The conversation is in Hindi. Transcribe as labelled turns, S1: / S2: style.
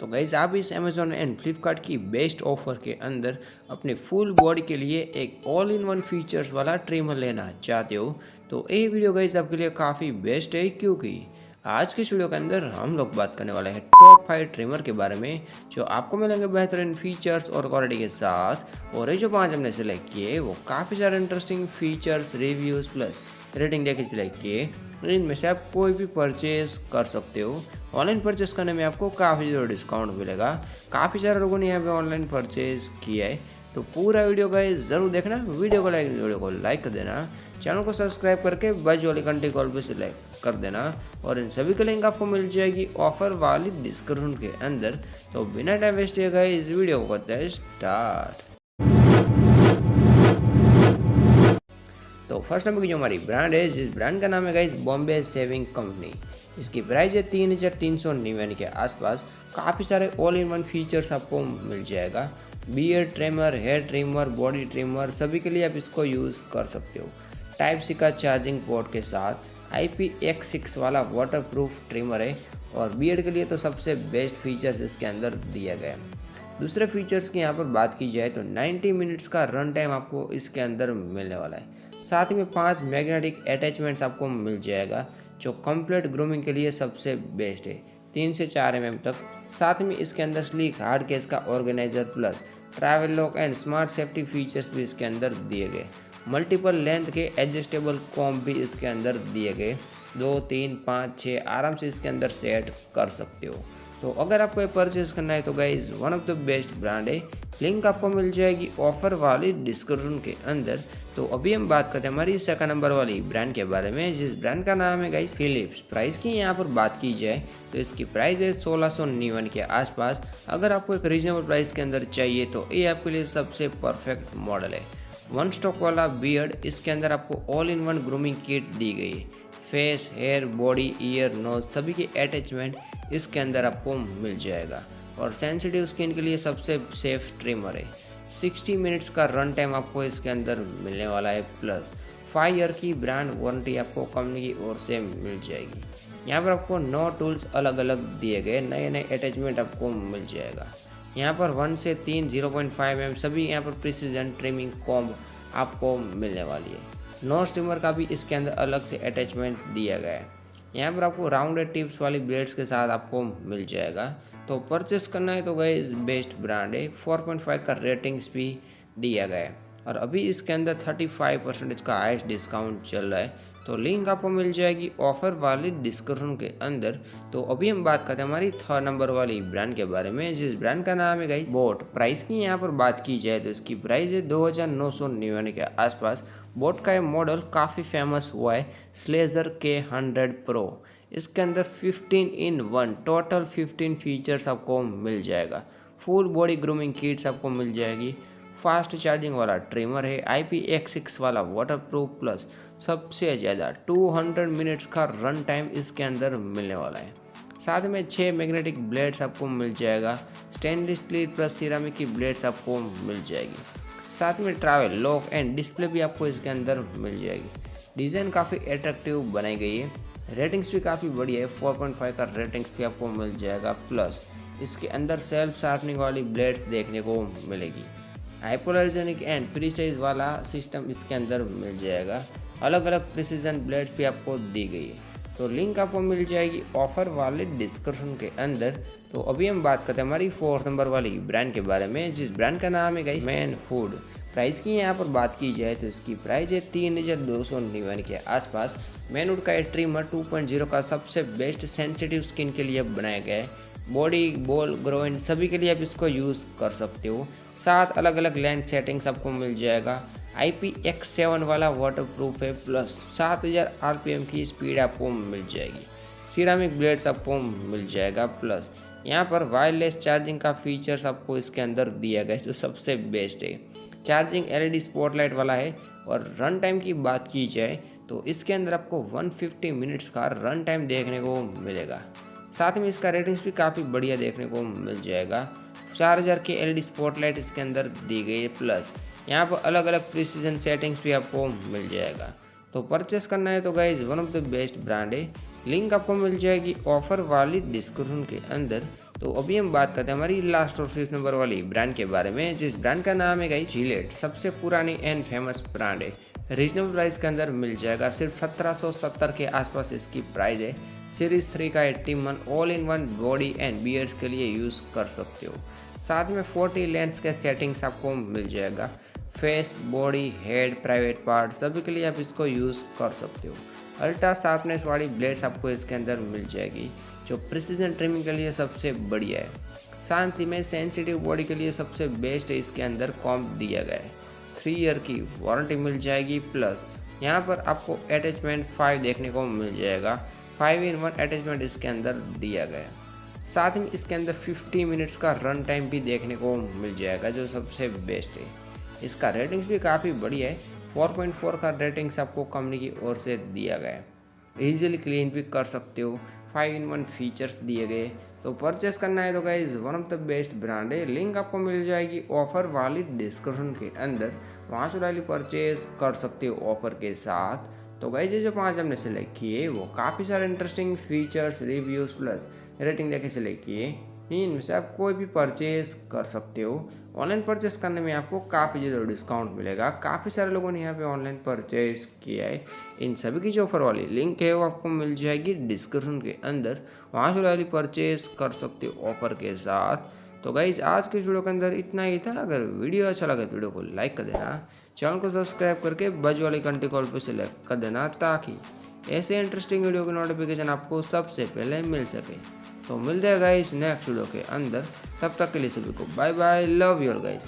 S1: तो गाइज़ आप इस अमेज़ॉन एंड फ्लिपकार्ट की बेस्ट ऑफ़र के अंदर अपने फुल बॉडी के लिए एक ऑल इन वन फीचर्स वाला ट्रिमर लेना चाहते हो तो ये वीडियो गाइज़ आपके लिए काफ़ी बेस्ट है, क्योंकि आज के वीडियो के अंदर हम लोग बात करने वाले हैं टॉप 5 ट्रिमर के बारे में जो आपको मिलेंगे बेहतरीन फीचर्स और क्वालिटी के साथ। और ये जो 5 हमने सेलेक्ट किए वो काफ़ी सारे interesting features, reviews plus rating देखे सिलेक्ट किए। इनमें से आप कोई भी परचेज कर सकते हो। ऑनलाइन परचेस करने में आपको काफ़ी ज़्यादा डिस्काउंट मिलेगा। काफ़ी सारे लोगों ने यहाँ पे ऑनलाइन परचेज किया है, तो पूरा वीडियो गाइस ज़रूर देखना। वीडियो को लाइक कर देना, चैनल को सब्सक्राइब करके बाजू वाली घंटी कॉल पे सिलेक्ट कर देना। और इन सभी की लिंक आपको मिल जाएगी ऑफर वाली डिस्काउंट के अंदर। तो बिना टाइम वेस्ट किए गाइस इस वीडियो को करते हैं स्टार्ट। तो फर्स्ट नंबर की जो हमारी ब्रांड है, जिस ब्रांड का नाम है गाइस बॉम्बे शेविंग कंपनी। इसकी प्राइस है 3,399 के आसपास। काफ़ी सारे ऑल इन वन फीचर्स आपको मिल जाएगा। Beard trimmer, hair trimmer, body trimmer, सभी के लिए आप इसको यूज़ कर सकते हो। टाइप सी का चार्जिंग पोर्ट के साथ IPX6 वाला वाटर प्रूफ ट्रिमर है। और बियर्ड के लिए तो सबसे बेस्ट फीचर्स इसके अंदर दिया गया है। दूसरे फीचर्स की यहाँ पर बात की जाए तो 90 मिनट्स का रन टाइम आपको इसके अंदर मिलने वाला है। साथ ही में 5 मैग्नेटिक अटैचमेंट्स आपको मिल जाएगा जो कंप्लीट ग्रूमिंग के लिए सबसे बेस्ट है, 3 से 4 mm तक। साथ में इसके अंदर स्लीक हार्ड केस का organiser plus travel lock and smart safety features भी इसके अंदर दिए गए। मल्टीपल लेंथ के एडजस्टेबल कॉम्ब भी इसके अंदर दिए गए। 2, 3, 5, 6 आराम से इसके अंदर सेट कर सकते हो। तो अगर आपको ये परचेज करना है तो guys one of the best brand है। लिंक आपको मिल जाएगी ऑफर वाली डिस्क्रिप्शन के अंदर। तो अभी हम बात करते हैं हमारी सेकंड नंबर वाली ब्रांड के बारे में, जिस ब्रांड का नाम है गाइज फिलिप्स। प्राइस की यहाँ पर बात की जाए तो इसकी प्राइस है 1699 के आसपास। अगर आपको एक रीजनेबल प्राइस के अंदर चाहिए तो ये आपके लिए सबसे परफेक्ट मॉडल है। वन स्टॉक वाला बियर्ड, इसके अंदर आपको all in one grooming kit दी गई है। Face, hair, body, ear, nose सभी के अटैचमेंट इसके अंदर आपको मिल जाएगा। और सेंसिटिव स्किन के लिए सबसे सेफ ट्रिमर है। 60 मिनट्स का रन टाइम आपको इसके अंदर मिलने वाला है, प्लस 5 ईयर की ब्रांड वारंटी आपको कंपनी की ओर से मिल जाएगी। यहाँ पर आपको 9 टूल्स अलग अलग दिए गए, नए नए अटैचमेंट आपको मिल जाएगा। यहाँ पर 1 से 3 0.5 mm सभी यहाँ पर प्रिसीजन ट्रिमिंग कॉम्ब आपको मिलने वाली है। नोज ट्रिमर का भी इसके अंदर अलग से अटैचमेंट दिया गया है। यहाँ पर आपको राउंडेड टिप्स वाली ब्लेड्स के साथ आपको मिल जाएगा। तो परचेस करना है तो गाइस बेस्ट ब्रांड है। 4.5 का रेटिंग्स भी दिया गया है। और अभी इसके अंदर 35% का हाईएस्ट डिस्काउंट चल रहा है। तो लिंक आपको मिल जाएगी ऑफर वाली डिस्क्रिप्शन के अंदर। तो अभी हम बात करते हैं हमारी थर्ड नंबर वाली ब्रांड के बारे में, जिस ब्रांड का नाम है गाइस बोट। प्राइस की यहाँ पर बात की जाए तो इसकी प्राइस है 2999 के आसपास। बोट का ये मॉडल काफ़ी फेमस हुआ है, स्लेजर K100 Pro। इसके अंदर 15-in-1 टोटल 15 फीचर्स आपको मिल जाएगा। फुल बॉडी ग्रूमिंग किट्स आपको मिल जाएगी। फास्ट चार्जिंग वाला ट्रिमर है। IPX6 वाला वाटरप्रूफ प्लस सबसे ज़्यादा 200 मिनट्स का रन टाइम इसके अंदर मिलने वाला है। साथ में 6 मैग्नेटिक ब्लेड्स आपको मिल जाएगा। स्टेनलेस स्टील प्लस सिरामिक की ब्लेड्स आपको मिल जाएगी। साथ में ट्रैवल लॉक एंड डिस्प्ले भी आपको इसके अंदर मिल जाएगी। डिज़ाइन काफ़ी अट्रैक्टिव बनाई गई है। रेटिंग्स भी काफ़ी बढ़िया है, 4.5 का रेटिंग्स भी आपको मिल जाएगा। प्लस इसके अंदर सेल्फ शार्पनिंग वाली ब्लेड्स देखने को मिलेगी। हाइपोअलर्जेनिक एंड प्रीसाइज वाला सिस्टम इसके अंदर मिल जाएगा। अलग अलग प्रिसीजन ब्लेड्स भी आपको दी गई है। तो लिंक आपको मिल जाएगी ऑफर वाले डिस्क्रिप्शन के अंदर। तो अभी हम बात करते हैं हमारी फोर्थ नंबर वाली ब्रांड के बारे में, जिस ब्रांड का नाम है गाइस मैन फूड। प्राइस की यहाँ पर बात की जाए तो इसकी प्राइस है 3,299 के आसपास। मैनवुड का ये ट्रिमर 2.0 का सबसे बेस्ट सेंसिटिव स्किन के लिए बनाया गया है। बॉडी, बॉल, ग्रोइन सभी के लिए आप इसको यूज़ कर सकते हो। 7 अलग अलग लेंथ सेटिंग्स आपको मिल जाएगा। IPX7 वाला वाटरप्रूफ है, प्लस 7000 RPM की स्पीड आपको मिल जाएगी। सिरामिक ब्लेड्स आपको मिल जाएगा। प्लस यहाँ पर वायरलेस चार्जिंग का फीचर्स आपको इसके अंदर दिया गया है जो सबसे बेस्ट है। चार्जिंग LED स्पॉटलाइट वाला है। और रन टाइम की बात की जाए तो इसके अंदर आपको 150 मिनट्स का रन टाइम देखने को मिलेगा। साथ में इसका रेटिंग्स भी काफ़ी बढ़िया देखने को मिल जाएगा। 4000 की LED स्पॉटलाइट इसके अंदर दी गई है। प्लस यहाँ पर अलग अलग प्रिसीजन सेटिंग्स भी आपको मिल जाएगा। तो परचेस करना है तो guys one of the best brand है। लिंक आपको मिल जाएगी ऑफर वाली डिस्क्रिप्शन के अंदर। तो अभी हम बात करते हैं हमारी लास्ट और 5th नंबर वाली ब्रांड के बारे में, जिस ब्रांड का नाम है गाइस जिलेट। सबसे पुरानी एंड फेमस ब्रांड है। रीजनेबल प्राइस के अंदर मिल जाएगा, सिर्फ 1770 के आसपास इसकी प्राइस है। सीरीज 3 का 80 all in one body and beards के लिए यूज़ कर सकते हो। साथ में 40 लेंस के सेटिंग्स आपको मिल जाएगा। Face, body, head, private part सभी के लिए आप इसको यूज़ कर सकते हो। अल्ट्रा शार्पनेस वाली ब्लेड्स आपको इसके अंदर मिल जाएगी, जो प्रिसीजन ट्रिमिंग के लिए सबसे बढ़िया है। साथ ही में सेंसिटिव बॉडी के लिए सबसे बेस्ट है, इसके अंदर कॉम्प दिया गया है। 3 ईयर की वारंटी मिल जाएगी, प्लस यहाँ पर आपको अटैचमेंट 5 देखने को मिल जाएगा। 5-in-1 अटैचमेंट इसके अंदर दिया गया है। साथ में इसके अंदर 50 मिनट्स का रन टाइम भी देखने को मिल जाएगा, जो सबसे बेस्ट है। इसका रेटिंग्स भी काफ़ी बढ़िया है। 4.4 का रेटिंग्स आपको कंपनी की ओर से दिया गया है। ईजिली क्लीन भी कर सकते हो। 5-in-1 फीचर्स दिए गए। तो परचेस करना है तो guys one of the best brand है। लिंक आपको मिल जाएगी ऑफर वाली डिस्क्रिप्शन के अंदर, वहाँ से डायरेक्टली परचेज कर सकते हो ऑफर के साथ। तो गाइज ये जो 5 हमने सेलेक्ट किए वो काफ़ी सारे interesting features, reviews plus rating देके सेलेक्ट किए। इनमें से आप कोई भी परचेज कर सकते हो। ऑनलाइन परचेस करने में आपको काफ़ी ज़्यादा डिस्काउंट मिलेगा। काफ़ी सारे लोगों ने यहाँ पे ऑनलाइन परचेज किया है। इन सभी की जो ऑफर वाली लिंक है वो आपको मिल जाएगी डिस्क्रिप्शन के अंदर, वहाँ से डायरेक्टली परचेज कर सकते हो ऑफर के साथ। तो गाइज आज के वीडियो के अंदर इतना ही था। अगर वीडियो अच्छा लगे तो वीडियो को लाइक कर देना, चैनल को सब्सक्राइब करके बाजू वाली घंटी कॉल पर सिलेक्ट कर देना, ताकि ऐसे इंटरेस्टिंग वीडियो की नोटिफिकेशन आपको सबसे पहले मिल सके। तो मिलते हैं गाइस नेक्स्ट वीडियो के अंदर, तब तक के लिए सभी को bye bye, love you guys.